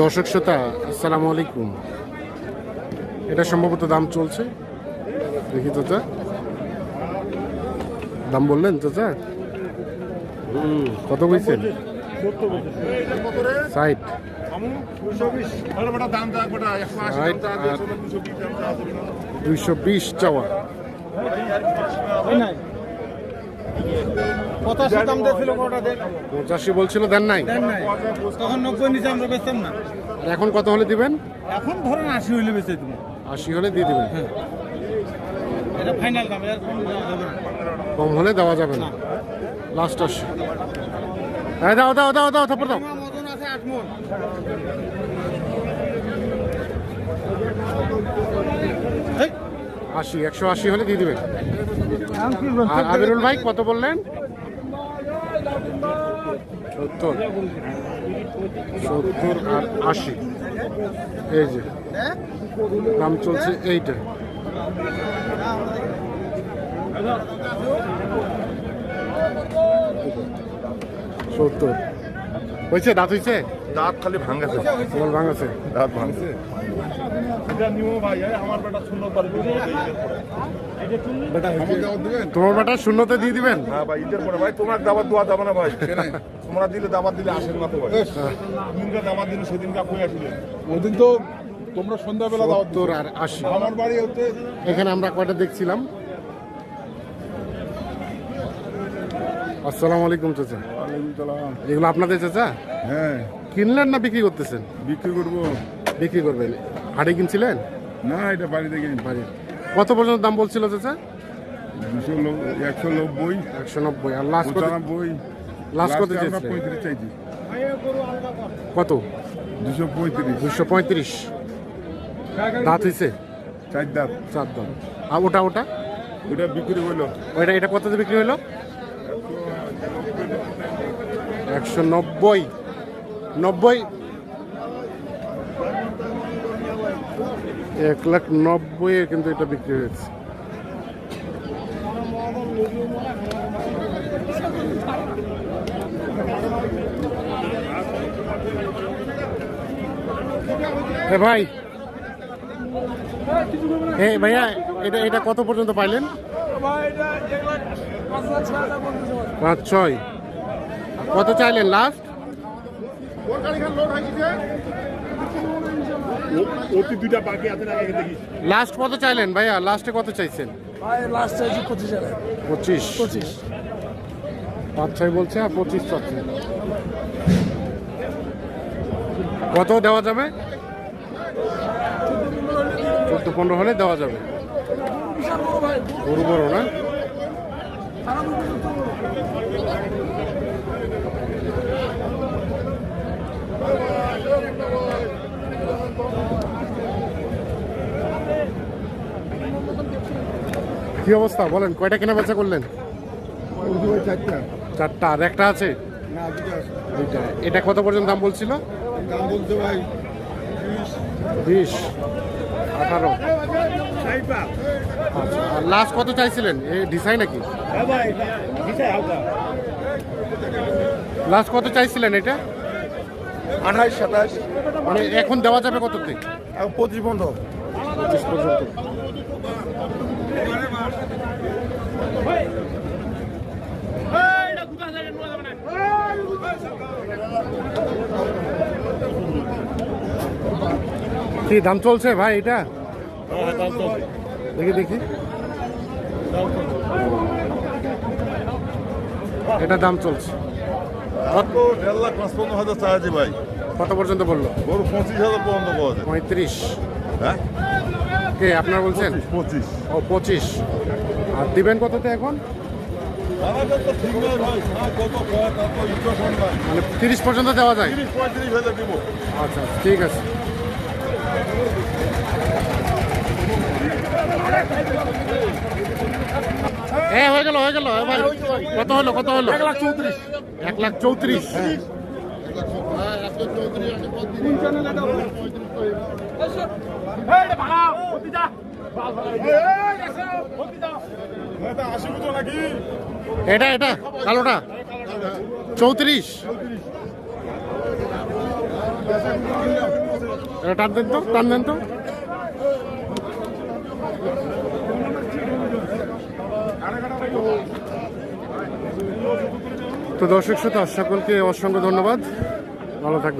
দর্শক শ্রোতা আসসালামু আলাইকুম। এটা সম্ভবত দাম চলছে, দেখি চাচা দাম বললেন চাচা। কত বলছেন? 60 220 চাওয়া। 85 বলছিল, দেন নাই। তখন 90 নিচে আমরা বেচতাম না। আর এখন কত হলে দিবেন? এখন ধরেন 80 হইলে বেচে তুমি। 80 হলে দিয়ে দিবেন। এটা ফাইনাল দাম, এর কম দাম হবে না। কম হলে দেওয়া যাবে না, লাস্ট 80। হ্যাঁ দাও দাও দাও দাও, থাপ্পড় দাও। আমার ওজন আছে 8 মণ। এই 80 180 হলে দিয়ে দিবেন। আর আবিরুল ভাই কত বললেন? 70 আর 80। এই যে দাম চলছে এইটা। সত্তর হয়েছে, দাঁত হয়েছে? দাঁত খালি ভাঙাছে, তোমার ভাঙাছে? দাঁত ভাঙছে। তোমার বেটা শূন্যতে দিয়ে দিবেন? হ্যাঁ ভাই, ঈদের পরে ভাই তোমার দাবাত দোয়া যাবে না ভাই। তোমরা দিলে দাবাত দিলে আসেন না তো ভাই। দিনকে দাবাত দিলে সেদিনকে কই আসলে ওদিন তো তোমরা সন্ধ্যাবেলা দাওয়াত 70 আর 80। আমার বাড়ি হচ্ছে এখানে আমরা কয়টা দেখছিলাম। আসসালামু আলাইকুম চাচা। এগুলো আপনাদের চাচা? হ্যাঁ কিনলেন না বিক্রি করতেছেন? বিক্রি করবো। বিক্রি করবেন। হাটে কিনছিলেন? না, এটা বাড়ি থেকে বাড়ি। কত পর্যন্ত দাম বলছিল চাচা? 190, 190। আর লাস্ট কত? 95। লাস্ট কত আমরা চেয়েছিলেন? 35 চাইছি। কত? 235। 235। দাঁত হয়েছে? 4 দাঁত। 4 দাঁত। আর ওটা ওটা ওটা বিক্রি হইলো ওইটা এটা কততে বিক্রি হলো? 190। 90। 190,000 কিন্তু এটা বিক্রি হয়েছে। ভাই ভাইয়া, এটা এটা কত পর্যন্ত পাইলেন? 5-6। কত চাইলেন লাস্ট? অতি দুইটা বাকি আছে না, আগে দেখি। লাস্ট কত চাইলেন ভাইয়া? লাস্টে কত চাইছেন? লাস্ট চাইছি 25,000। 25। 5-6 বলছে আর 25 চাচ্ছে। কত দেওয়া যাবে? 14-15 হলে দেওয়া যাবে। গরু বড় না? কি অবস্থা বলেন, কয়টা কেনা বেচা করলেন? 4টা। আর একটা আছে? দুইটা। এটা কত পর্যন্ত দাম বলছিল? দাম বলছে ভাই 20, 18। আচ্ছা, আর লাস্ট কত চাইছিলেন? এই ডিসাই নাকি? লাস্ট কত চাইছিলেন এটা? 28, 27, মানে এখন দেওয়া যাবে কততে? 25 বন্ধ। 25 পর্যন্ত। কি দাম চলছে ভাই এটা? দেখি দেখি, এটা দাম চলছে। 1,50,000 চাইছি ভাই। কত পর্যন্ত বললো? গরু 25,000 পর্যন্ত পাওয়া যায়। 35। হ্যাঁ, কে আপনার বলছেন? 25। ও 25। আর দিবেন কততে এখন? ঠিক নয় ভাই, কত মানে 30 পর্যন্ত দেওয়া যায়? 30-35,000 দিব। আচ্ছা ঠিক আছে। হ্যাঁ হয়ে গেল এবার কত হলো? 1,34,000। 1,34,000। এটা এটা কালোটা 34। এটা টান দেন তো, টান দেন তো। তো দর্শক শ্রোতা সকলকে অসংখ্য ধন্যবাদ, ভালো থাকবেন।